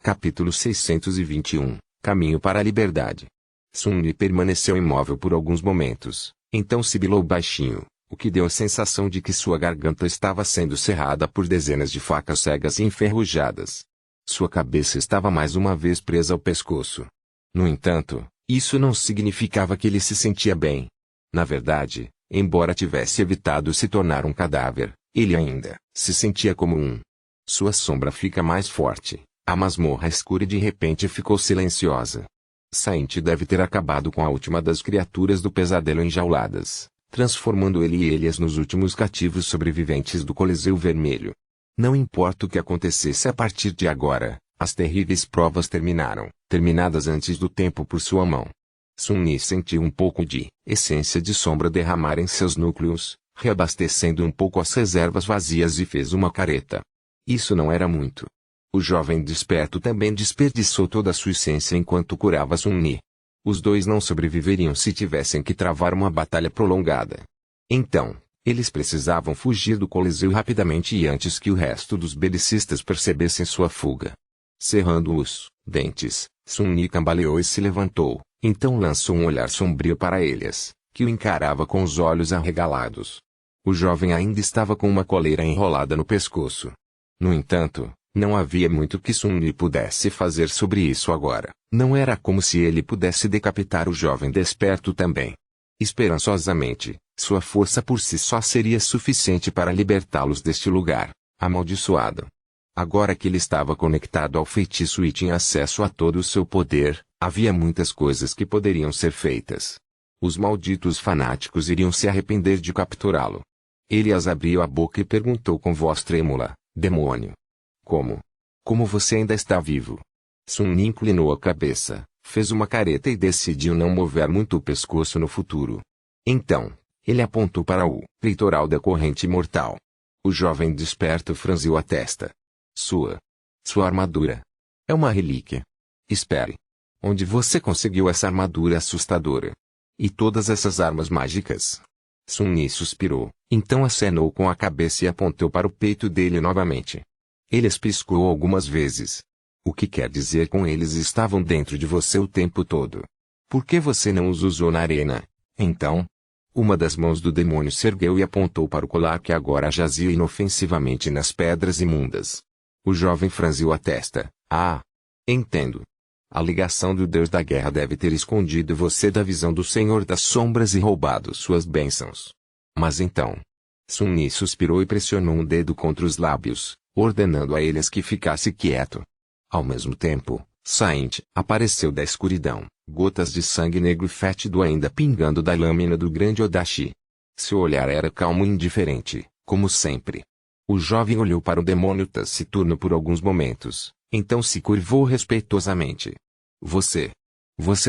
Capítulo 621 Caminho para a Liberdade. Sun-Yi permaneceu imóvel por alguns momentos, então sibilou baixinho, o que deu a sensação de que sua garganta estava sendo cerrada por dezenas de facas cegas e enferrujadas. Sua cabeça estava mais uma vez presa ao pescoço. No entanto, isso não significava que ele se sentia bem. Na verdade, embora tivesse evitado se tornar um cadáver, ele ainda se sentia como um. Sua sombra fica mais forte. A masmorra escura de repente ficou silenciosa. Saint deve ter acabado com a última das criaturas do pesadelo enjauladas, transformando ele e Elias nos últimos cativos sobreviventes do Coliseu Vermelho. Não importa o que acontecesse a partir de agora, as terríveis provas terminadas antes do tempo por sua mão. Sun-Yi sentiu um pouco de essência de sombra derramar em seus núcleos, reabastecendo um pouco as reservas vazias e fez uma careta. Isso não era muito. O jovem desperto também desperdiçou toda a sua essência enquanto curava Sun-Yi. Os dois não sobreviveriam se tivessem que travar uma batalha prolongada. Então, eles precisavam fugir do Coliseu rapidamente e antes que o resto dos belicistas percebessem sua fuga. Cerrando os dentes, Sun-Yi cambaleou e se levantou, então lançou um olhar sombrio para Elias, que o encarava com os olhos arregalados. O jovem ainda estava com uma coleira enrolada no pescoço. No entanto, não havia muito que Sun-Yi pudesse fazer sobre isso agora. Não era como se ele pudesse decapitar o jovem desperto também. Esperançosamente, sua força por si só seria suficiente para libertá-los deste lugar amaldiçoado. Agora que ele estava conectado ao feitiço e tinha acesso a todo o seu poder, havia muitas coisas que poderiam ser feitas. Os malditos fanáticos iriam se arrepender de capturá-lo. Elias abriu a boca e perguntou com voz trêmula: Demônio! Como você ainda está vivo? Sun-Yi inclinou a cabeça, fez uma careta e decidiu não mover muito o pescoço no futuro. Então, ele apontou para o peitoral da corrente mortal. O jovem desperto franziu a testa. Sua armadura. É uma relíquia. Espere. Onde você conseguiu essa armadura assustadora? E todas essas armas mágicas? Sun-Yi suspirou, então acenou com a cabeça e apontou para o peito dele novamente. Elias piscou algumas vezes. O que quer dizer com eles estavam dentro de você o tempo todo? Por que você não os usou na arena, então? Uma das mãos do demônio se ergueu e apontou para o colar que agora jazia inofensivamente nas pedras imundas. O jovem franziu a testa. Ah! Entendo. A ligação do Deus da Guerra deve ter escondido você da visão do Senhor das Sombras e roubado suas bênçãos. Mas então... Sun-Yi suspirou e pressionou um dedo contra os lábios, ordenando a Elias que ficasse quieto. Ao mesmo tempo, Saint apareceu da escuridão, gotas de sangue negro e fétido ainda pingando da lâmina do grande Odashi. Seu olhar era calmo e indiferente, como sempre. O jovem olhou para o demônio taciturno por alguns momentos, então se curvou respeitosamente. Você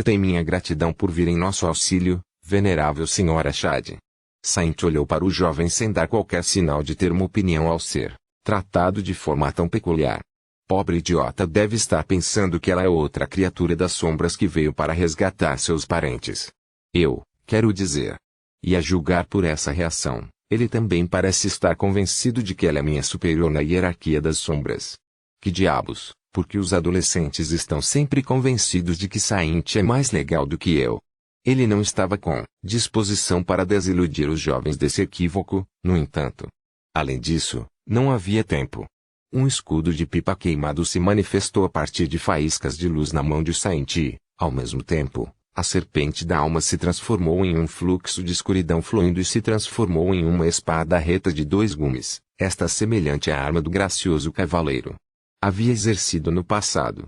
tem minha gratidão por vir em nosso auxílio, venerável senhora Shade. Saint olhou para o jovem sem dar qualquer sinal de ter uma opinião ao ser tratado de forma tão peculiar. Pobre idiota deve estar pensando que ela é outra criatura das sombras que veio para resgatar seus parentes. Quero dizer. E a julgar por essa reação, ele também parece estar convencido de que ela é minha superior na hierarquia das sombras. Que diabos, porque os adolescentes estão sempre convencidos de que Saint é mais legal do que eu. Ele não estava com disposição para desiludir os jovens desse equívoco, no entanto. Além disso, não havia tempo. Um escudo de pipa queimado se manifestou a partir de faíscas de luz na mão de Saint e, ao mesmo tempo, a serpente da alma se transformou em um fluxo de escuridão fluindo e se transformou em uma espada reta de 2 gumes, esta semelhante à arma do gracioso cavaleiro. Havia exercido no passado.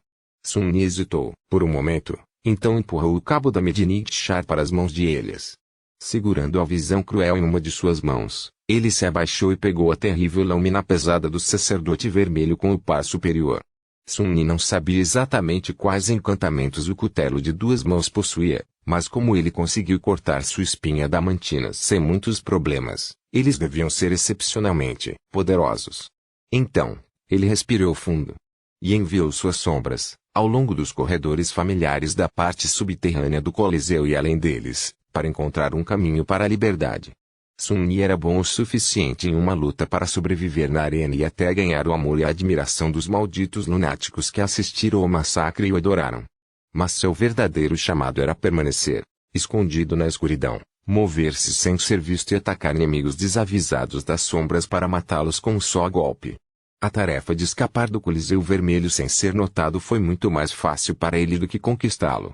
Sun-Yi hesitou, por um momento, então empurrou o cabo da Medinit Char para as mãos de Elias. Segurando a visão cruel em uma de suas mãos, ele se abaixou e pegou a terrível lâmina pesada do sacerdote vermelho com o par superior. Sun-Yi não sabia exatamente quais encantamentos o cutelo de 2 mãos possuía, mas como ele conseguiu cortar sua espinha adamantina sem muitos problemas, eles deviam ser excepcionalmente poderosos. Então, ele respirou fundo. E enviou suas sombras, ao longo dos corredores familiares da parte subterrânea do Coliseu e além deles, para encontrar um caminho para a liberdade. Sun-Yi era bom o suficiente em uma luta para sobreviver na arena e até ganhar o amor e a admiração dos malditos lunáticos que assistiram ao massacre e o adoraram. Mas seu verdadeiro chamado era permanecer, escondido na escuridão, mover-se sem ser visto e atacar inimigos desavisados das sombras para matá-los com um só golpe. A tarefa de escapar do Coliseu Vermelho sem ser notado foi muito mais fácil para ele do que conquistá-lo.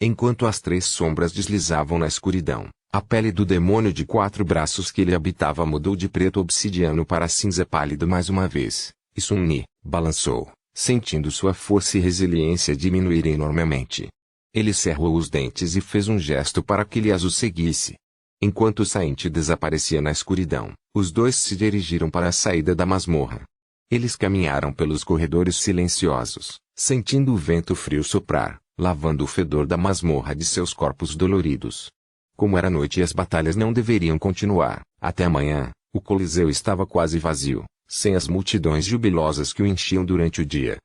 Enquanto as três sombras deslizavam na escuridão, a pele do demônio de 4 braços que ele habitava mudou de preto obsidiano para cinza pálido mais uma vez, e Sun-Yi balançou, sentindo sua força e resiliência diminuírem enormemente. Ele cerrou os dentes e fez um gesto para que Lias o seguisse. Enquanto Saint desaparecia na escuridão, os dois se dirigiram para a saída da masmorra. Eles caminharam pelos corredores silenciosos, sentindo o vento frio soprar, lavando o fedor da masmorra de seus corpos doloridos. Como era noite e as batalhas não deveriam continuar, até amanhã, o Coliseu estava quase vazio, sem as multidões jubilosas que o enchiam durante o dia.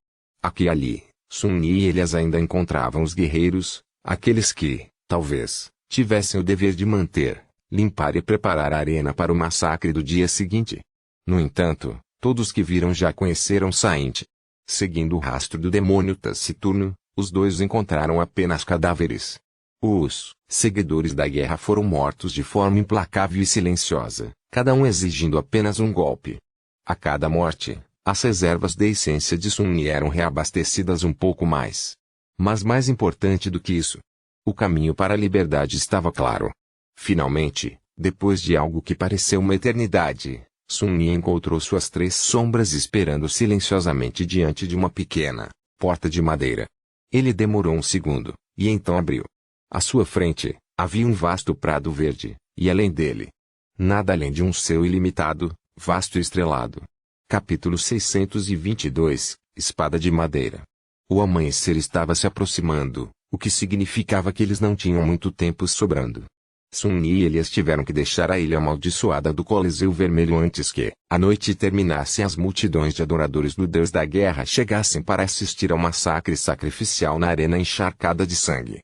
Aqui e ali, Sun-Yi e Elias ainda encontravam os guerreiros, aqueles que, talvez, tivessem o dever de manter, limpar e preparar a arena para o massacre do dia seguinte. No entanto, todos que viram já conheceram Saint. Seguindo o rastro do demônio taciturno, os dois encontraram apenas cadáveres. Os seguidores da guerra foram mortos de forma implacável e silenciosa, cada um exigindo apenas um golpe. A cada morte, as reservas de essência de Sun-Yi eram reabastecidas um pouco mais. Mas mais importante do que isso, o caminho para a liberdade estava claro. Finalmente, depois de algo que pareceu uma eternidade, Sun-Yi encontrou suas 3 sombras esperando silenciosamente diante de uma pequena porta de madeira. Ele demorou um segundo, e então abriu. À sua frente, havia um vasto prado verde, e além dele, nada além de um céu ilimitado, vasto e estrelado. Capítulo 622, Espada de Madeira. O amanhecer estava se aproximando, o que significava que eles não tinham muito tempo sobrando. Sun-Yi e Elias tiveram que deixar a ilha amaldiçoada do Coliseu Vermelho antes que a noite terminasse e as multidões de adoradores do Deus da Guerra chegassem para assistir ao massacre sacrificial na arena encharcada de sangue.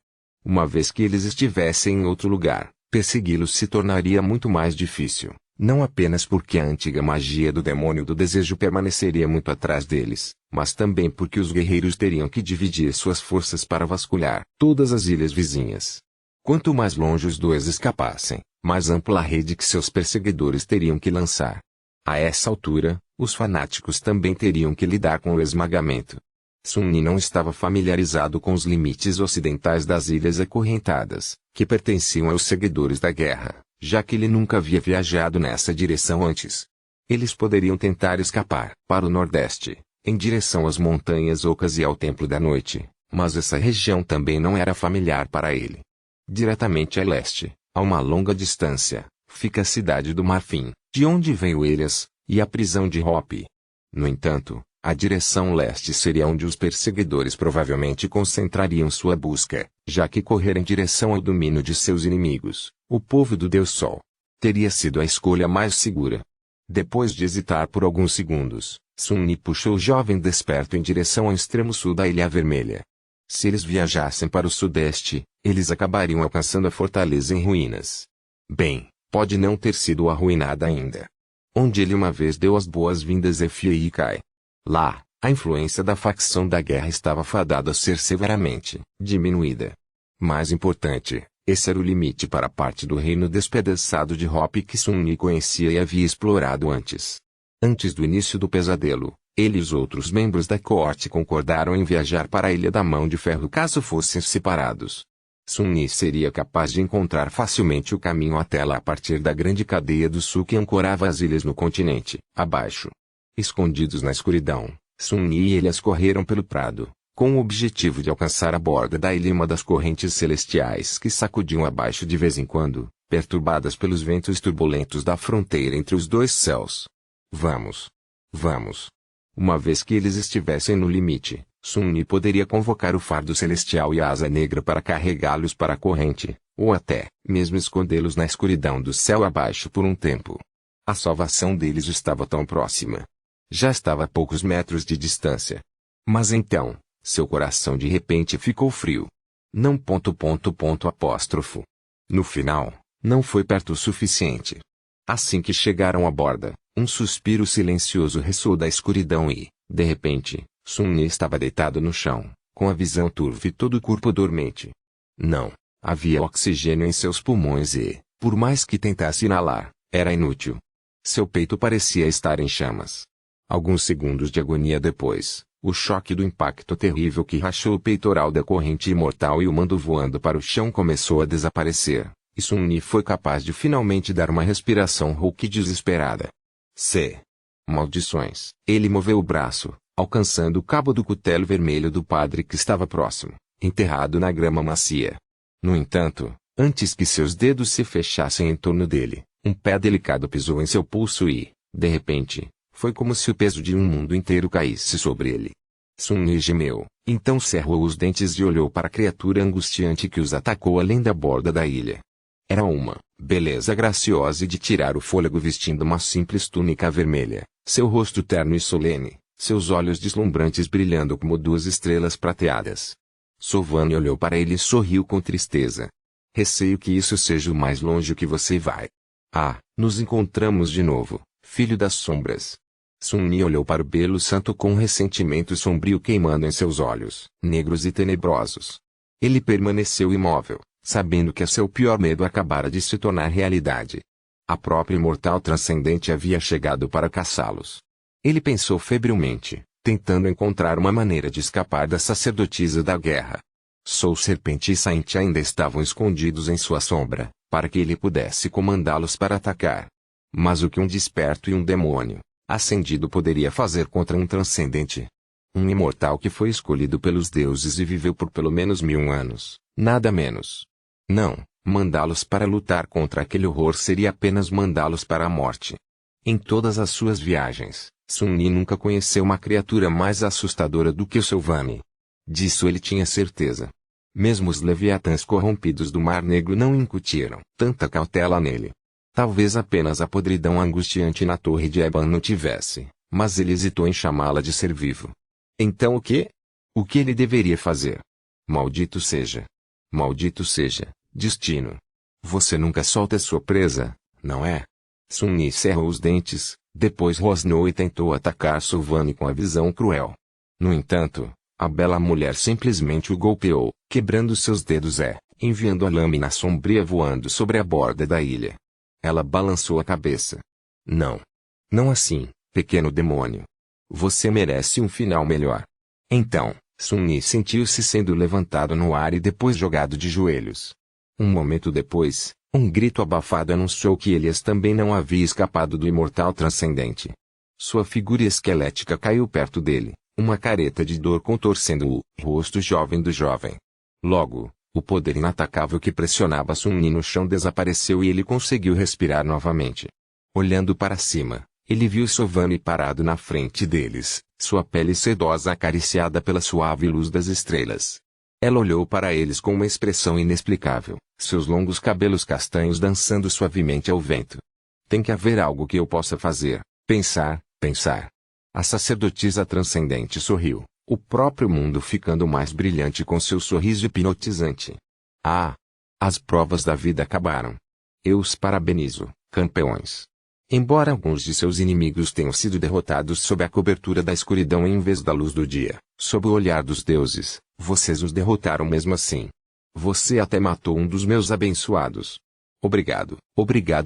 Uma vez que eles estivessem em outro lugar, persegui-los se tornaria muito mais difícil, não apenas porque a antiga magia do demônio do desejo permaneceria muito atrás deles, mas também porque os guerreiros teriam que dividir suas forças para vasculhar todas as ilhas vizinhas. Quanto mais longe os dois escapassem, mais ampla a rede que seus perseguidores teriam que lançar. A essa altura, os fanáticos também teriam que lidar com o esmagamento. Sun-Yi não estava familiarizado com os limites ocidentais das ilhas acorrentadas, que pertenciam aos seguidores da guerra, já que ele nunca havia viajado nessa direção antes. Eles poderiam tentar escapar para o nordeste, em direção às montanhas ocas e ao Templo da Noite, mas essa região também não era familiar para ele. Diretamente a leste, a uma longa distância, fica a cidade do Marfim, de onde veio Elias, e a prisão de Hope. No entanto, a direção leste seria onde os perseguidores provavelmente concentrariam sua busca, já que correr em direção ao domínio de seus inimigos, o povo do Deus Sol, teria sido a escolha mais segura. Depois de hesitar por alguns segundos, Sun-Yi puxou o jovem desperto em direção ao extremo sul da Ilha Vermelha. Se eles viajassem para o sudeste, eles acabariam alcançando a fortaleza em ruínas. Bem, pode não ter sido arruinada ainda. Onde ele uma vez deu as boas-vindas a Feikai. Lá, a influência da facção da guerra estava fadada a ser severamente diminuída. Mais importante, esse era o limite para a parte do reino despedaçado de Hope que Sun-Yi conhecia e havia explorado antes. Antes do início do pesadelo, ele e os outros membros da coorte concordaram em viajar para a Ilha da Mão de Ferro caso fossem separados. Sun-Yi seria capaz de encontrar facilmente o caminho até lá a partir da grande cadeia do sul que ancorava as ilhas no continente, abaixo. Escondidos na escuridão, Sun-Yi e Elias correram pelo prado, com o objetivo de alcançar a borda da ilha uma das correntes celestiais que sacudiam abaixo de vez em quando, perturbadas pelos ventos turbulentos da fronteira entre os dois céus. Vamos! Vamos! Uma vez que eles estivessem no limite, Sun-Yi poderia convocar o fardo celestial e a asa negra para carregá-los para a corrente, ou até, mesmo escondê-los na escuridão do céu abaixo por um tempo. A salvação deles estava tão próxima. Já estava a poucos metros de distância. Mas então, seu coração de repente ficou frio. Não. No final, não foi perto o suficiente. Assim que chegaram à borda, um suspiro silencioso ressoou da escuridão e, de repente, Sun-Yi estava deitado no chão, com a visão turva e todo o corpo dormente. Não havia oxigênio em seus pulmões e, por mais que tentasse inalar, era inútil. Seu peito parecia estar em chamas. Alguns segundos de agonia depois, o choque do impacto terrível que rachou o peitoral da corrente imortal e o mandou voando para o chão começou a desaparecer, e Sun-Yi foi capaz de finalmente dar uma respiração rouca e desesperada. Maldições! Ele moveu o braço, alcançando o cabo do cutelo vermelho do padre que estava próximo, enterrado na grama macia. No entanto, antes que seus dedos se fechassem em torno dele, um pé delicado pisou em seu pulso e, de repente, foi como se o peso de um mundo inteiro caísse sobre ele. Sun-Yi gemeu, então cerrou os dentes e olhou para a criatura angustiante que os atacou além da borda da ilha. Era uma beleza graciosa e de tirar o fôlego vestindo uma simples túnica vermelha, seu rosto terno e solene, seus olhos deslumbrantes brilhando como duas estrelas prateadas. Sovani olhou para ele e sorriu com tristeza. Receio que isso seja o mais longe que você vai. Nos encontramos de novo, filho das sombras. Sun-Yi olhou para o belo santo com um ressentimento sombrio queimando em seus olhos, negros e tenebrosos. Ele permaneceu imóvel, sabendo que seu pior medo acabara de se tornar realidade. A própria imortal transcendente havia chegado para caçá-los. Ele pensou febrilmente, tentando encontrar uma maneira de escapar da sacerdotisa da guerra. Soul Serpente e Saint ainda estavam escondidos em sua sombra, para que ele pudesse comandá-los para atacar. Mas o que um desperto e um demônio ascendido poderia fazer contra um transcendente? Um imortal que foi escolhido pelos deuses e viveu por pelo menos 1000 anos, nada menos. Não, mandá-los para lutar contra aquele horror seria apenas mandá-los para a morte. Em todas as suas viagens, Sun-Yi nunca conheceu uma criatura mais assustadora do que o Sylvani. Disso ele tinha certeza. Mesmo os leviatãs corrompidos do Mar Negro não incutiram tanta cautela nele. Talvez apenas a podridão angustiante na torre de Eban não tivesse, mas ele hesitou em chamá-la de ser vivo. Então o quê? O que ele deveria fazer? Maldito seja! Maldito seja, destino! Você nunca solta sua presa, não é? Sun-Yi cerrou os dentes, depois rosnou e tentou atacar Sylvani com a visão cruel. No entanto, a bela mulher simplesmente o golpeou, quebrando seus dedos enviando a lâmina sombria voando sobre a borda da ilha. Ela balançou a cabeça. Não. Não assim, pequeno demônio. Você merece um final melhor. Então, Sun-Yi sentiu-se sendo levantado no ar e depois jogado de joelhos. Um momento depois, um grito abafado anunciou que Elias também não havia escapado do imortal transcendente. Sua figura esquelética caiu perto dele, uma careta de dor contorcendo o rosto jovem do jovem. Logo, o poder inatacável que pressionava Sun-Yi no chão desapareceu e ele conseguiu respirar novamente. Olhando para cima, ele viu Sylvani parado na frente deles, sua pele sedosa acariciada pela suave luz das estrelas. Ela olhou para eles com uma expressão inexplicável, seus longos cabelos castanhos dançando suavemente ao vento. Tem que haver algo que eu possa fazer, pensar. A sacerdotisa transcendente sorriu, o próprio mundo ficando mais brilhante com seu sorriso hipnotizante. As provas da vida acabaram. Eu os parabenizo, campeões. Embora alguns de seus inimigos tenham sido derrotados sob a cobertura da escuridão em vez da luz do dia, sob o olhar dos deuses, vocês os derrotaram mesmo assim. Você até matou um dos meus abençoados. Obrigado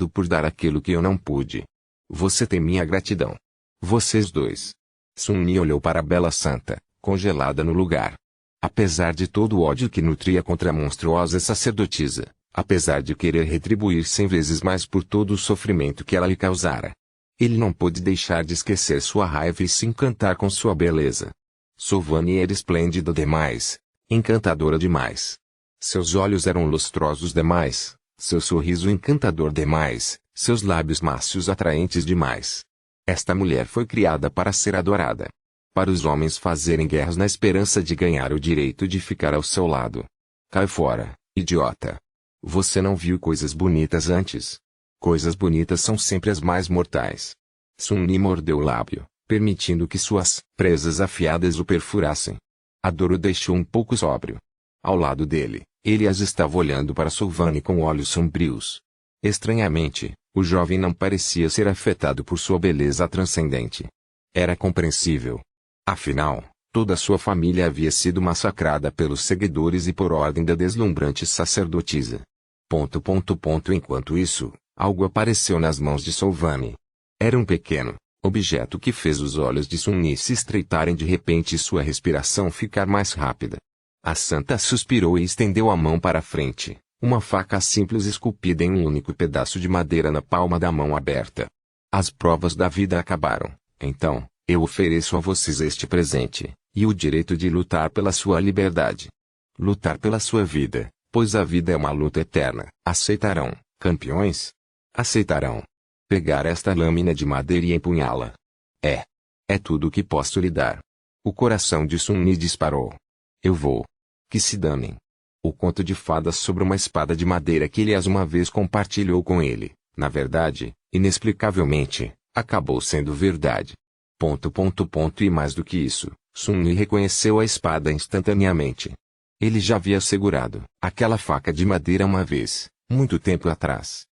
por dar aquilo que eu não pude. Você tem minha gratidão. Vocês dois. Sun-Yi olhou para a bela santa, congelada no lugar. Apesar de todo o ódio que nutria contra a monstruosa sacerdotisa, apesar de querer retribuir 100 vezes mais por todo o sofrimento que ela lhe causara, ele não pôde deixar de esquecer sua raiva e se encantar com sua beleza. Sylvani era esplêndida demais, encantadora demais. Seus olhos eram lustrosos demais, seu sorriso encantador demais, seus lábios mácios atraentes demais. Esta mulher foi criada para ser adorada. Para os homens fazerem guerras na esperança de ganhar o direito de ficar ao seu lado. Cai fora, idiota. Você não viu coisas bonitas antes? Coisas bonitas são sempre as mais mortais. Sun-Yi mordeu o lábio, permitindo que suas presas afiadas o perfurassem. A dor o deixou um pouco sóbrio. Ao lado dele, Elias estava olhando para Sylvani com olhos sombrios. Estranhamente, O jovem não parecia ser afetado por sua beleza transcendente. Era compreensível. Afinal, toda sua família havia sido massacrada pelos seguidores e por ordem da deslumbrante sacerdotisa. Enquanto isso, algo apareceu nas mãos de Solvami. Era um pequeno objeto que fez os olhos de Sun-Yi se estreitarem de repente e sua respiração ficar mais rápida. A santa suspirou e estendeu a mão para a frente, uma faca simples esculpida em um único pedaço de madeira na palma da mão aberta. As provas da vida acabaram, então, eu ofereço a vocês este presente, e o direito de lutar pela sua liberdade. Lutar pela sua vida, pois a vida é uma luta eterna. Aceitarão, campeões? Aceitarão pegar esta lâmina de madeira e empunhá-la? É tudo o que posso lhe dar. O coração de Sun-Yi disparou. Eu vou. Que se danem. O conto de fadas sobre uma espada de madeira que Elias uma vez compartilhou com ele, na verdade, inexplicavelmente, acabou sendo verdade. E mais do que isso, Sun-Yi reconheceu a espada instantaneamente. Ele já havia segurado aquela faca de madeira uma vez, muito tempo atrás.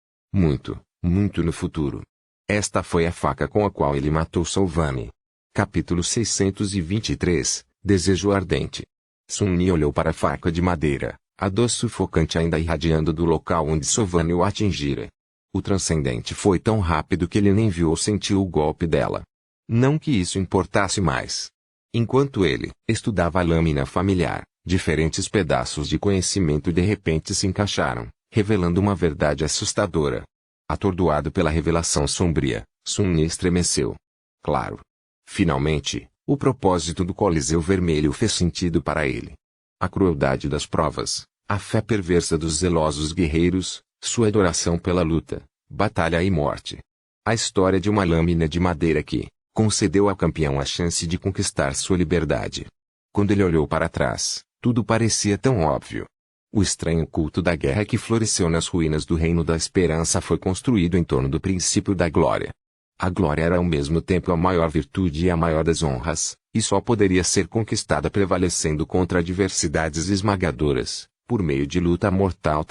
Muito no futuro. Esta foi a faca com a qual ele matou Solvami. Capítulo 623, Desejo Ardente. Sun-Yi olhou para a faca de madeira, a dor sufocante ainda irradiando do local onde Solvami o atingira. O transcendente foi tão rápido que ele nem viu ou sentiu o golpe dela. Não que isso importasse mais. Enquanto ele estudava a lâmina familiar, diferentes pedaços de conhecimento de repente se encaixaram, revelando uma verdade assustadora. Atordoado pela revelação sombria, Sun-Yi estremeceu. Claro. Finalmente, o propósito do Coliseu Vermelho fez sentido para ele. A crueldade das provas, a fé perversa dos zelosos guerreiros, sua adoração pela luta, batalha e morte. A história de uma lâmina de madeira que concedeu ao campeão a chance de conquistar sua liberdade. Quando ele olhou para trás, tudo parecia tão óbvio. O estranho culto da guerra que floresceu nas ruínas do Reino da Esperança foi construído em torno do princípio da glória. A glória era ao mesmo tempo a maior virtude e a maior das honras, e só poderia ser conquistada prevalecendo contra adversidades esmagadoras, por meio de luta mortal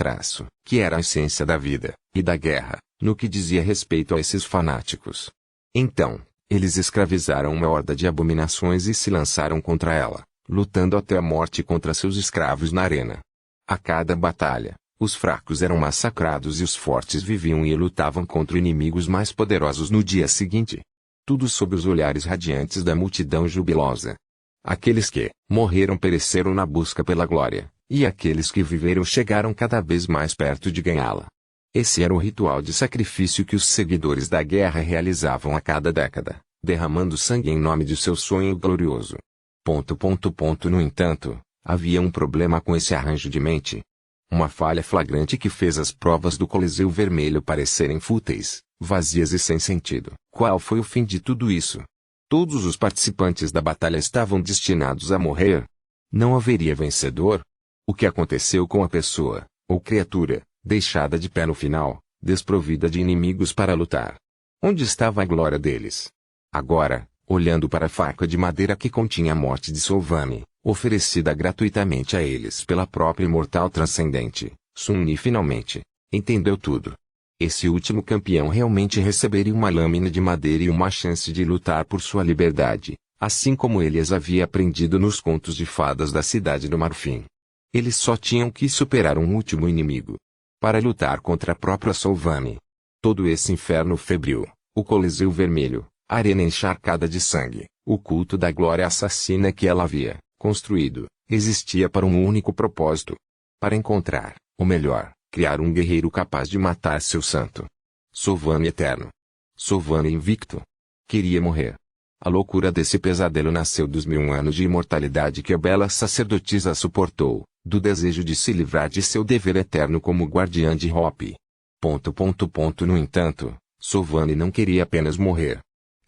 que era a essência da vida, e da guerra, no que dizia respeito a esses fanáticos. Então, eles escravizaram uma horda de abominações e se lançaram contra ela, lutando até a morte contra seus escravos na arena. A cada batalha, os fracos eram massacrados e os fortes viviam e lutavam contra inimigos mais poderosos no dia seguinte. Tudo sob os olhares radiantes da multidão jubilosa. Aqueles que morreram pereceram na busca pela glória, e aqueles que viveram chegaram cada vez mais perto de ganhá-la. Esse era o ritual de sacrifício que os seguidores da guerra realizavam a cada década, derramando sangue em nome de seu sonho glorioso. No entanto, havia um problema com esse arranjo de mente. Uma falha flagrante que fez as provas do Coliseu Vermelho parecerem fúteis, vazias e sem sentido. Qual foi o fim de tudo isso? Todos os participantes da batalha estavam destinados a morrer. Não haveria vencedor? O que aconteceu com a pessoa, ou criatura, deixada de pé no final, desprovida de inimigos para lutar? Onde estava a glória deles? Agora, olhando para a faca de madeira que continha a morte de Solvami, oferecida gratuitamente a eles pela própria imortal transcendente, Sun-Yi finalmente entendeu tudo. Esse último campeão realmente receberia uma lâmina de madeira e uma chance de lutar por sua liberdade, assim como ele as havia aprendido nos contos de fadas da Cidade do Marfim. Eles só tinham que superar um último inimigo para lutar contra a própria Solvami. Todo esse inferno febril, o Coliseu Vermelho, a arena encharcada de sangue, o culto da glória assassina que ela havia construído, existia para um único propósito. Para encontrar, ou melhor, criar um guerreiro capaz de matar seu santo. Solvami eterno. Solvami invicto. Queria morrer. A loucura desse pesadelo nasceu dos 1000 anos de imortalidade que a bela sacerdotisa suportou, do desejo de se livrar de seu dever eterno como guardiã de Hope. No entanto, Solvami não queria apenas morrer.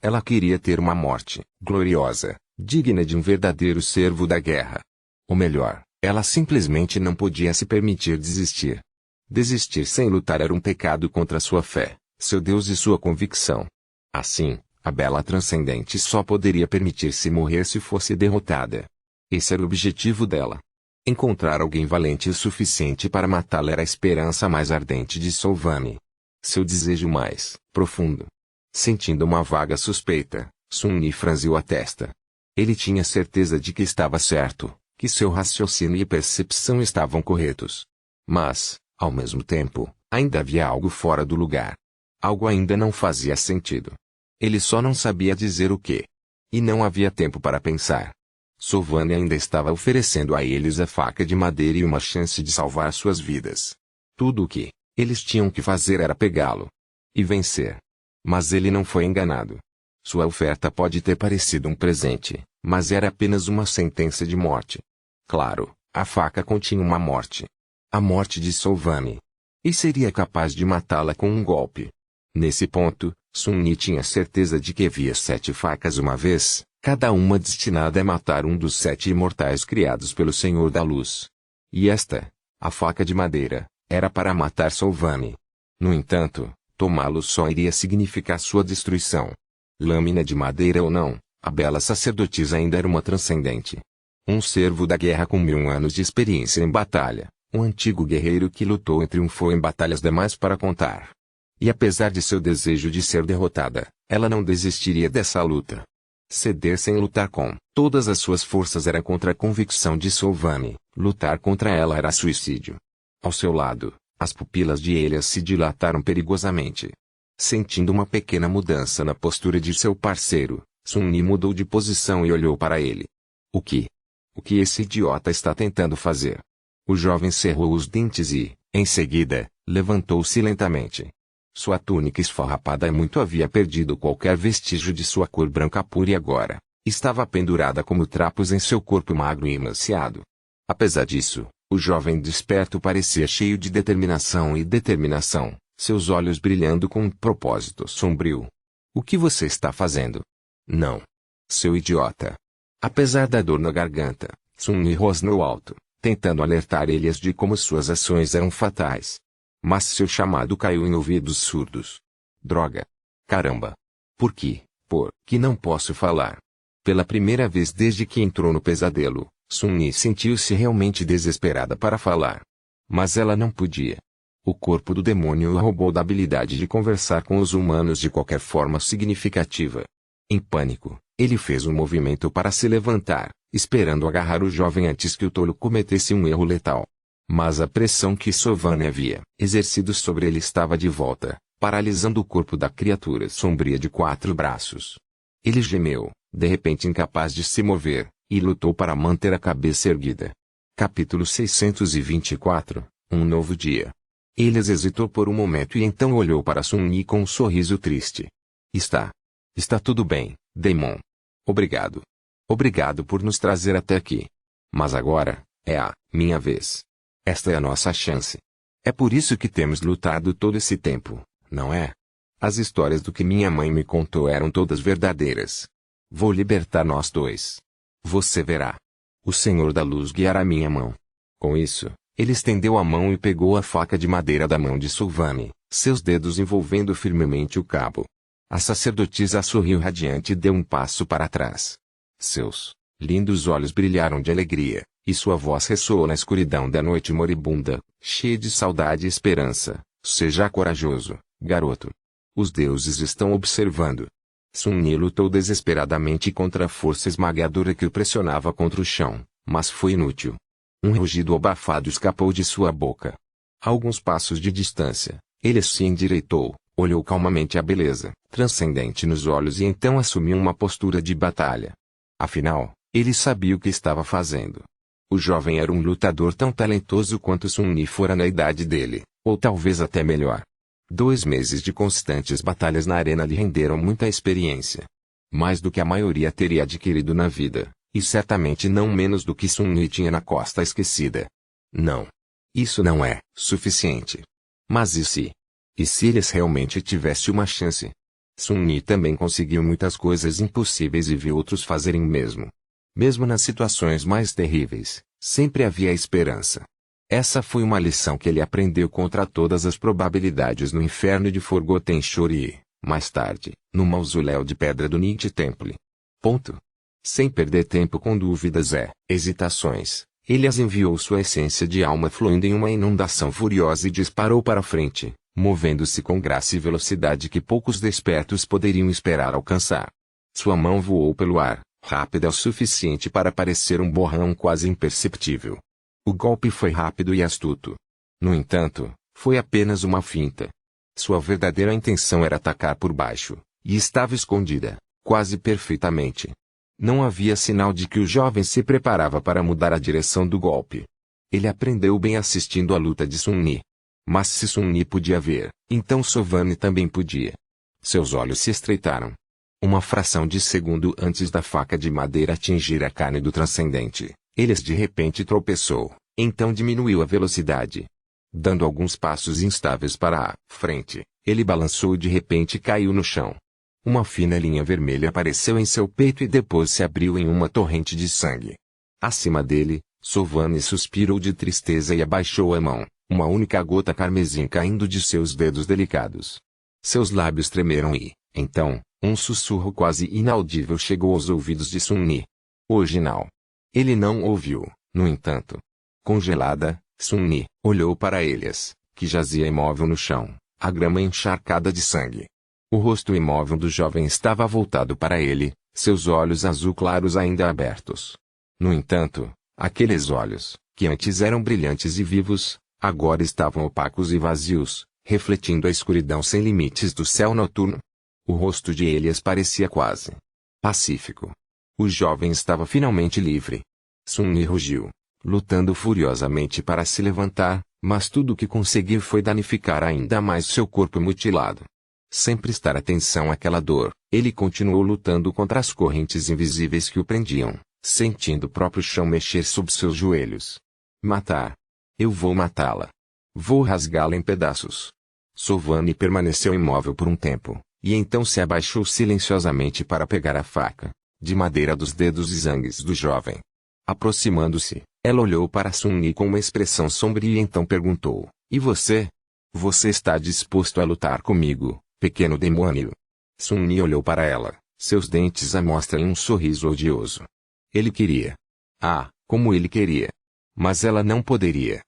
Ela queria ter uma morte gloriosa, digna de um verdadeiro servo da guerra. Ou melhor, ela simplesmente não podia se permitir desistir. Desistir sem lutar era um pecado contra sua fé, seu Deus e sua convicção. Assim, a bela transcendente só poderia permitir-se morrer se fosse derrotada. Esse era o objetivo dela. Encontrar alguém valente o suficiente para matá-la era a esperança mais ardente de Solvami. Seu desejo mais profundo. Sentindo uma vaga suspeita, Sun-Yi franziu a testa. Ele tinha certeza de que estava certo, que seu raciocínio e percepção estavam corretos. Mas, ao mesmo tempo, ainda havia algo fora do lugar. Algo ainda não fazia sentido. Ele só não sabia dizer o quê. E não havia tempo para pensar. Sovane ainda estava oferecendo a eles a faca de madeira e uma chance de salvar suas vidas. Tudo o que eles tinham que fazer era pegá-lo e vencer. Mas ele não foi enganado. Sua oferta pode ter parecido um presente, mas era apenas uma sentença de morte. Claro, a faca continha uma morte. A morte de Sovane. E seria capaz de matá-la com um golpe. Nesse ponto, Sun-Yi tinha certeza de que havia 7 facas uma vez, cada uma destinada a matar um dos 7 imortais criados pelo Senhor da Luz. E esta, a faca de madeira, era para matar Sovane. No entanto, tomá-lo só iria significar sua destruição. Lâmina de madeira ou não, a bela sacerdotisa ainda era uma transcendente. Um servo da guerra com 1000 anos de experiência em batalha, um antigo guerreiro que lutou e triunfou em batalhas demais para contar. E apesar de seu desejo de ser derrotada, ela não desistiria dessa luta. Ceder sem lutar com todas as suas forças era contra a convicção de Sovane, lutar contra ela era suicídio. Ao seu lado, as pupilas de Elias se dilataram perigosamente. Sentindo uma pequena mudança na postura de seu parceiro, Sun-Yi mudou de posição e olhou para ele. O que esse idiota está tentando fazer? O jovem cerrou os dentes e, em seguida, levantou-se lentamente. Sua túnica esfarrapada muito havia perdido qualquer vestígio de sua cor branca pura e agora estava pendurada como trapos em seu corpo magro e emaciado. Apesar disso, o jovem desperto parecia cheio de determinação, seus olhos brilhando com um propósito sombrio. O que você está fazendo? Não. Seu idiota. Apesar da dor na garganta, Sun-Yi rosnou alto, tentando alertar Elias de como suas ações eram fatais. Mas seu chamado caiu em ouvidos surdos. Droga. Caramba. Por que não posso falar? Pela primeira vez desde que entrou no pesadelo, Sun-Yi sentiu-se realmente desesperada para falar. Mas ela não podia. O corpo do demônio a roubou da habilidade de conversar com os humanos de qualquer forma significativa. Em pânico, ele fez um movimento para se levantar, esperando agarrar o jovem antes que o tolo cometesse um erro letal. Mas a pressão que Sovane havia exercido sobre ele estava de volta, paralisando o corpo da criatura sombria de 4 braços. Ele gemeu, de repente incapaz de se mover, e lutou para manter a cabeça erguida. Capítulo 624 Um novo dia. Elias hesitou por um momento e então olhou para Sun-Yi com um sorriso triste. Está tudo bem, Daemon. Obrigado. Obrigado por nos trazer até aqui. Mas agora, é a minha vez. Esta é a nossa chance. É por isso que temos lutado todo esse tempo, não é? As histórias do que minha mãe me contou eram todas verdadeiras. Vou libertar nós dois. Você verá. O Senhor da Luz guiará minha mão. Com isso, ele estendeu a mão e pegou a faca de madeira da mão de Sovane, seus dedos envolvendo firmemente o cabo. A sacerdotisa sorriu radiante e deu um passo para trás. Seus lindos olhos brilharam de alegria, e sua voz ressoou na escuridão da noite moribunda, cheia de saudade e esperança. Seja corajoso, garoto. Os deuses estão observando. Sun-Yi lutou desesperadamente contra a força esmagadora que o pressionava contra o chão, mas foi inútil. Um rugido abafado escapou de sua boca. A alguns passos de distância, ele se endireitou, olhou calmamente a beleza transcendente nos olhos e então assumiu uma postura de batalha. Afinal, ele sabia o que estava fazendo. O jovem era um lutador tão talentoso quanto Sun-Yi fora na idade dele, ou talvez até melhor. 2 meses de constantes batalhas na arena lhe renderam muita experiência. Mais do que a maioria teria adquirido na vida, e certamente não menos do que Sun-Yi tinha na Costa Esquecida. Não. Isso não é suficiente. Mas e se? E se eles realmente tivessem uma chance? Sun-Yi também conseguiu muitas coisas impossíveis e viu outros fazerem o mesmo. Mesmo nas situações mais terríveis, sempre havia esperança. Essa foi uma lição que ele aprendeu contra todas as probabilidades no inferno de Forgotten Shore e, mais tarde, no mausoléu de pedra do Ninth Temple. Sem perder tempo com dúvidas e hesitações, Elias enviou sua essência de alma fluindo em uma inundação furiosa e disparou para frente, movendo-se com graça e velocidade que poucos despertos poderiam esperar alcançar. Sua mão voou pelo ar, rápida o suficiente para parecer um borrão quase imperceptível. O golpe foi rápido e astuto. No entanto, foi apenas uma finta. Sua verdadeira intenção era atacar por baixo, e estava escondida, quase perfeitamente. Não havia sinal de que o jovem se preparava para mudar a direção do golpe. Ele aprendeu bem assistindo à luta de Sun-Ni. Mas se Sun-Ni podia ver, então Sovani também podia. Seus olhos se estreitaram. Uma fração de segundo antes da faca de madeira atingir a carne do transcendente, ele de repente tropeçou, então diminuiu a velocidade. Dando alguns passos instáveis para a frente, ele balançou e de repente caiu no chão. Uma fina linha vermelha apareceu em seu peito e depois se abriu em uma torrente de sangue. Acima dele, Sovani suspirou de tristeza e abaixou a mão, uma única gota carmesim caindo de seus dedos delicados. Seus lábios tremeram e, então, um sussurro quase inaudível chegou aos ouvidos de Sun-Ni. Original. Ele não ouviu, no entanto. Congelada, Sun-Ni olhou para Elias, que jazia imóvel no chão, a grama encharcada de sangue. O rosto imóvel do jovem estava voltado para ele, seus olhos azul claros ainda abertos. No entanto, aqueles olhos, que antes eram brilhantes e vivos, agora estavam opacos e vazios, refletindo a escuridão sem limites do céu noturno. O rosto de Elias parecia quase pacífico. O jovem estava finalmente livre. Sun-Ni rugiu, lutando furiosamente para se levantar, mas tudo o que conseguiu foi danificar ainda mais seu corpo mutilado. Sem prestar atenção àquela dor, ele continuou lutando contra as correntes invisíveis que o prendiam, sentindo o próprio chão mexer sob seus joelhos. Matar. Eu vou matá-la. Vou rasgá-la em pedaços. Sovani permaneceu imóvel por um tempo, e então se abaixou silenciosamente para pegar a faca, de madeira dos dedos exangues do jovem. Aproximando-se, ela olhou para Sun-Ni com uma expressão sombria e então perguntou, e você? Você está disposto a lutar comigo, pequeno demônio? Sun-Ni olhou para ela, seus dentes à mostra em um sorriso odioso. Ele queria. Ah, como ele queria. Mas ela não poderia.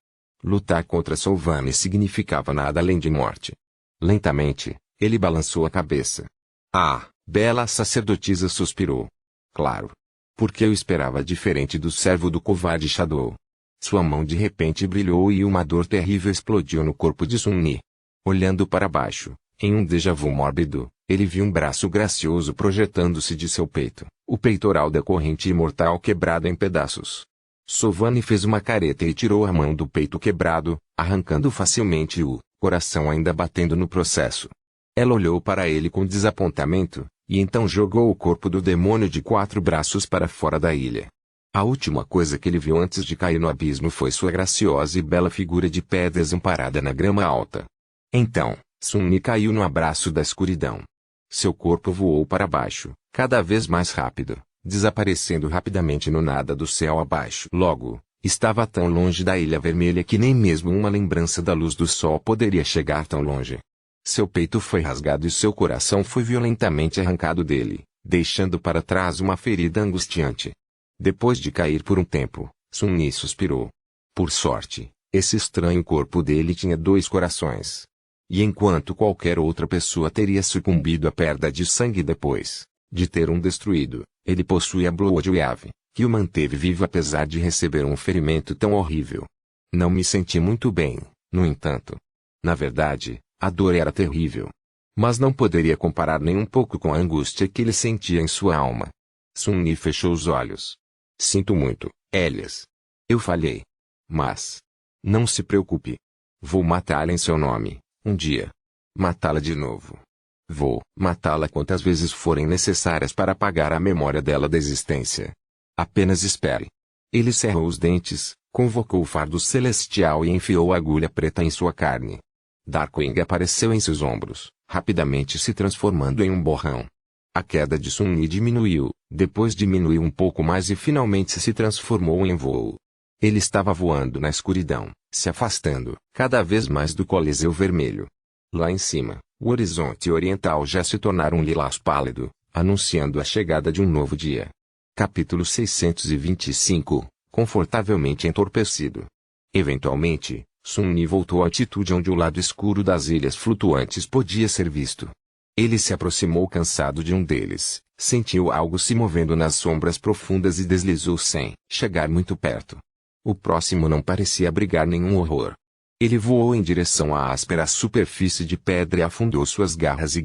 Lutar contra Sovani significava nada além de morte. Lentamente, ele balançou a cabeça. Ah, bela sacerdotisa suspirou. Claro. Porque eu esperava diferente do servo do covarde Shadow. Sua mão de repente brilhou e uma dor terrível explodiu no corpo de Sun-Ni. Olhando para baixo, em um déjà vu mórbido, ele viu um braço gracioso projetando-se de seu peito, o peitoral da corrente imortal quebrado em pedaços. Sovani fez uma careta e tirou a mão do peito quebrado, arrancando facilmente o coração ainda batendo no processo. Ela olhou para ele com desapontamento, e então jogou o corpo do demônio de 4 braços para fora da ilha. A última coisa que ele viu antes de cair no abismo foi sua graciosa e bela figura de pé desamparada na grama alta. Então, Sun-Ni caiu no abraço da escuridão. Seu corpo voou para baixo, cada vez mais rápido, desaparecendo rapidamente no nada do céu abaixo. Logo, estava tão longe da Ilha Vermelha que nem mesmo uma lembrança da luz do sol poderia chegar tão longe. Seu peito foi rasgado e seu coração foi violentamente arrancado dele, deixando para trás uma ferida angustiante. Depois de cair por um tempo, Sun-Ni suspirou. Por sorte, esse estranho corpo dele tinha 2 corações. E enquanto qualquer outra pessoa teria sucumbido à perda de sangue depois de ter um destruído, ele possui a Bloodwave, que o manteve vivo apesar de receber um ferimento tão horrível. Não me senti muito bem, no entanto. Na verdade, a dor era terrível. Mas não poderia comparar nem um pouco com a angústia que ele sentia em sua alma. Sun-Ni fechou os olhos. Sinto muito, Elias. Eu falhei. Mas não se preocupe. Vou matá-la em seu nome, um dia. Matá-la de novo. Vou matá-la quantas vezes forem necessárias para apagar a memória dela da existência. Apenas espere. Ele cerrou os dentes, convocou o fardo celestial e enfiou a agulha preta em sua carne. Darkwing apareceu em seus ombros, rapidamente se transformando em um borrão. A queda de Sun-Ni diminuiu, depois diminuiu um pouco mais e finalmente se transformou em voo. Ele estava voando na escuridão, se afastando cada vez mais do Coliseu Vermelho. Lá em cima, o horizonte oriental já se tornara um lilás pálido, anunciando a chegada de um novo dia. Capítulo 625, confortavelmente entorpecido. Eventualmente, Sun-Ni voltou à altitude onde o lado escuro das ilhas flutuantes podia ser visto. Ele se aproximou cansado de um deles, sentiu algo se movendo nas sombras profundas e deslizou sem chegar muito perto. O próximo não parecia abrigar nenhum horror. Ele voou em direção à áspera superfície de pedra e afundou suas garras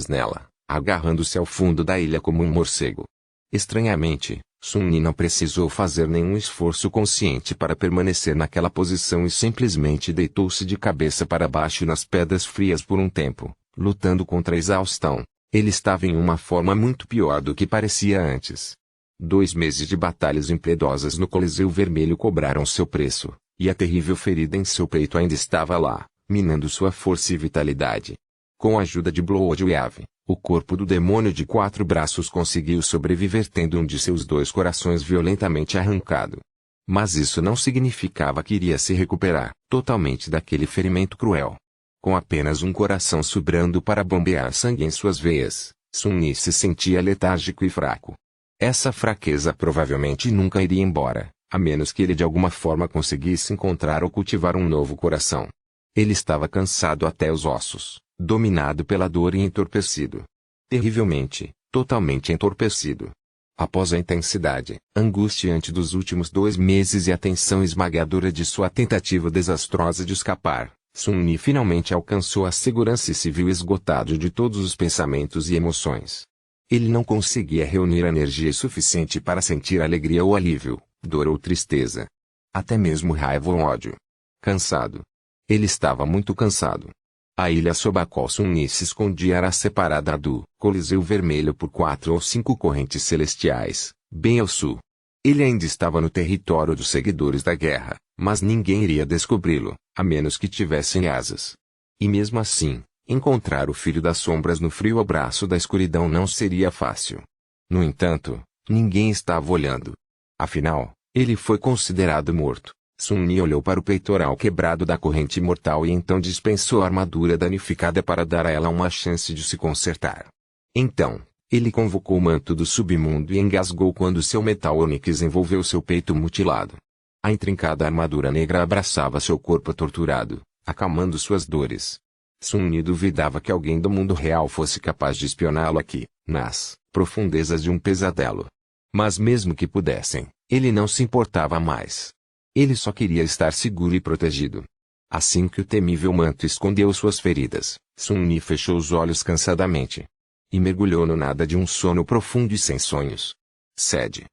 nela, agarrando-se ao fundo da ilha como um morcego. Estranhamente, Sun-Ni não precisou fazer nenhum esforço consciente para permanecer naquela posição e simplesmente deitou-se de cabeça para baixo nas pedras frias por um tempo, lutando contra a exaustão. Ele estava em uma forma muito pior do que parecia antes. 2 meses de batalhas impiedosas no Coliseu Vermelho cobraram seu preço, e a terrível ferida em seu peito ainda estava lá, minando sua força e vitalidade. Com a ajuda de Bloodwave, o corpo do demônio de 4 braços conseguiu sobreviver tendo um de seus 2 corações violentamente arrancado. Mas isso não significava que iria se recuperar totalmente daquele ferimento cruel. Com apenas um coração sobrando para bombear sangue em suas veias, Sun-Ni se sentia letárgico e fraco. Essa fraqueza provavelmente nunca iria embora, a menos que ele de alguma forma conseguisse encontrar ou cultivar um novo coração. Ele estava cansado até os ossos, dominado pela dor e entorpecido. Terrivelmente, totalmente entorpecido. Após a intensidade, angustiante dos últimos 2 meses e a tensão esmagadora de sua tentativa desastrosa de escapar, Sun-Ni finalmente alcançou a segurança e se viu esgotado de todos os pensamentos e emoções. Ele não conseguia reunir energia suficiente para sentir alegria ou alívio, dor ou tristeza. Até mesmo raiva ou ódio. Cansado. Ele estava muito cansado. A ilha sob a qual Sun-Ni se escondia era separada do Coliseu Vermelho por 4 ou 5 correntes celestiais, bem ao sul. Ele ainda estava no território dos seguidores da guerra, mas ninguém iria descobri-lo, a menos que tivessem asas. E mesmo assim, encontrar o Filho das Sombras no frio abraço da escuridão não seria fácil. No entanto, ninguém estava olhando. Afinal, ele foi considerado morto. Sun-Ni olhou para o peitoral quebrado da corrente mortal e então dispensou a armadura danificada para dar a ela uma chance de se consertar. Então, ele convocou o manto do submundo e engasgou quando seu metal ônix envolveu seu peito mutilado. A intrincada armadura negra abraçava seu corpo torturado, acalmando suas dores. Sun-Ni duvidava que alguém do mundo real fosse capaz de espioná-lo aqui, nas profundezas de um pesadelo. Mas mesmo que pudessem, ele não se importava mais. Ele só queria estar seguro e protegido. Assim que o temível manto escondeu suas feridas, Sun-Ni fechou os olhos cansadamente. E mergulhou no nada de um sono profundo e sem sonhos. Sede.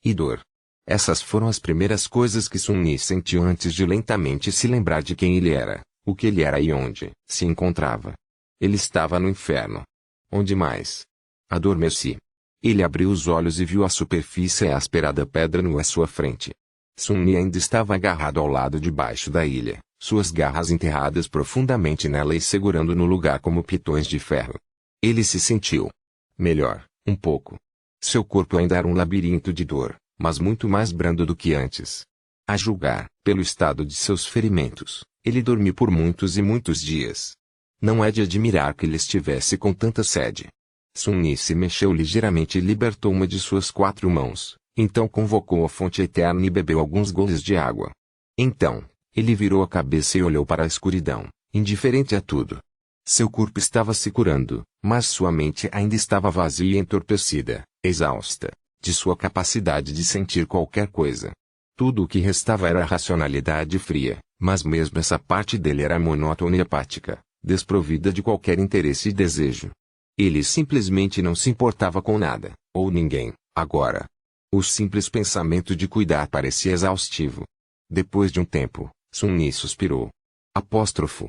E dor. Essas foram as primeiras coisas que Sun-Ni sentiu antes de lentamente se lembrar de quem ele era, o que ele era e onde se encontrava. Ele estava no inferno. Onde mais? Adormeci. Ele abriu os olhos e viu a superfície áspera da pedra nua à sua frente. Sun-Ni ainda estava agarrado ao lado de baixo da ilha, suas garras enterradas profundamente nela e segurando no lugar como pitões de ferro. Ele se sentiu melhor, um pouco. Seu corpo ainda era um labirinto de dor, mas muito mais brando do que antes. A julgar, pelo estado de seus ferimentos, ele dormiu por muitos e muitos dias. Não é de admirar que ele estivesse com tanta sede. Sun-Ni se mexeu ligeiramente e libertou uma de suas 4 mãos, então convocou a fonte eterna e bebeu alguns goles de água. Então, ele virou a cabeça e olhou para a escuridão, indiferente a tudo. Seu corpo estava se curando, mas sua mente ainda estava vazia e entorpecida, exausta, de sua capacidade de sentir qualquer coisa. Tudo o que restava era a racionalidade fria, mas mesmo essa parte dele era monótona e apática, desprovida de qualquer interesse e desejo. Ele simplesmente não se importava com nada, ou ninguém, agora. O simples pensamento de cuidar parecia exaustivo. Depois de um tempo, Sun-Ni suspirou. Apóstrofo.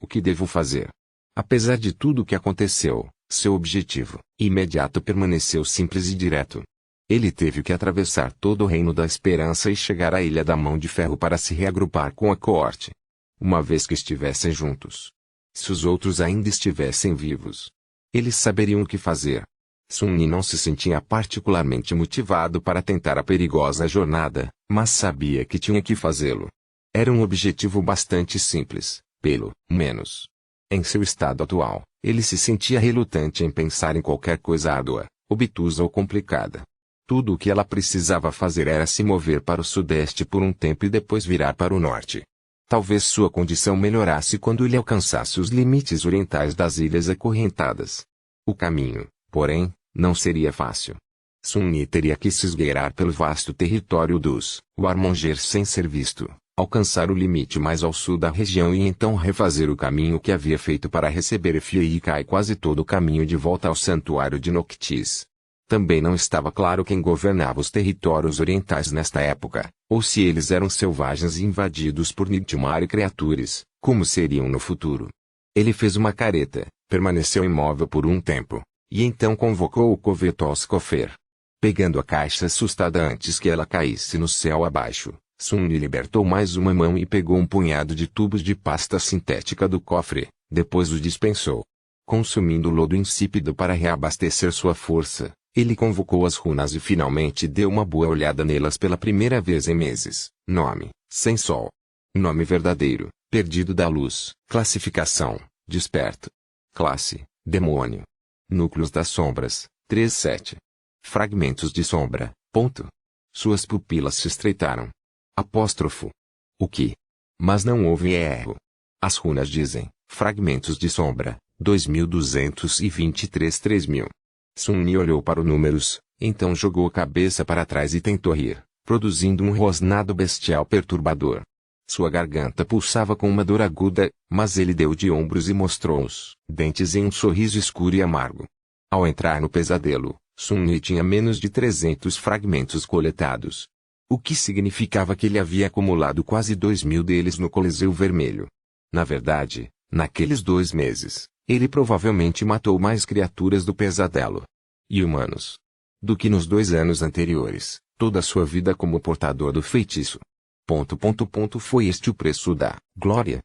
O que devo fazer? Apesar de tudo o que aconteceu, seu objetivo imediato permaneceu simples e direto. Ele teve que atravessar todo o reino da esperança e chegar à Ilha da Mão de Ferro para se reagrupar com a coorte. Uma vez que estivessem juntos. Se os outros ainda estivessem vivos. Eles saberiam o que fazer. Sun-Ni não se sentia particularmente motivado para tentar a perigosa jornada, mas sabia que tinha que fazê-lo. Era um objetivo bastante simples, pelo menos. Em seu estado atual, ele se sentia relutante em pensar em qualquer coisa árdua, obtusa ou complicada. Tudo o que ela precisava fazer era se mover para o sudeste por um tempo e depois virar para o norte. Talvez sua condição melhorasse quando ele alcançasse os limites orientais das ilhas acorrentadas. O caminho, porém, não seria fácil. Sun Yi teria que se esgueirar pelo vasto território dos Warmongers sem ser visto, alcançar o limite mais ao sul da região e então refazer o caminho que havia feito para receber Fei Kai quase todo o caminho de volta ao santuário de Noctis. Também não estava claro quem governava os territórios orientais nesta época, ou se eles eram selvagens e invadidos por Nightmare criaturas, como seriam no futuro. Ele fez uma careta, permaneceu imóvel por um tempo, e então convocou o Covetos Kofer. Pegando a caixa assustada antes que ela caísse no céu abaixo, Sun Yi libertou mais uma mão e pegou um punhado de tubos de pasta sintética do cofre, depois os dispensou. Consumindo lodo insípido para reabastecer sua força, ele convocou as runas e finalmente deu uma boa olhada nelas pela primeira vez em meses. Nome: Sem Sol. Nome verdadeiro: Perdido da Luz. Classificação: Desperto. Classe: Demônio. Núcleos das Sombras: 3-7. Fragmentos de sombra. Ponto. Suas pupilas se estreitaram. Apóstrofo. O que? Mas não houve erro. As runas dizem: fragmentos de sombra, 2223 3000. Sun Yi olhou para os números, então jogou a cabeça para trás e tentou rir, produzindo um rosnado bestial perturbador. Sua garganta pulsava com uma dor aguda, mas ele deu de ombros e mostrou os dentes em um sorriso escuro e amargo. Ao entrar no pesadelo, Sun Yi tinha menos de 300 fragmentos coletados. O que significava que ele havia acumulado quase 2000 deles no Coliseu Vermelho. Na verdade, naqueles 2 meses, ele provavelmente matou mais criaturas do pesadelo e humanos do que nos 2 anos anteriores, toda a sua vida como portador do feitiço. Foi este o preço da glória?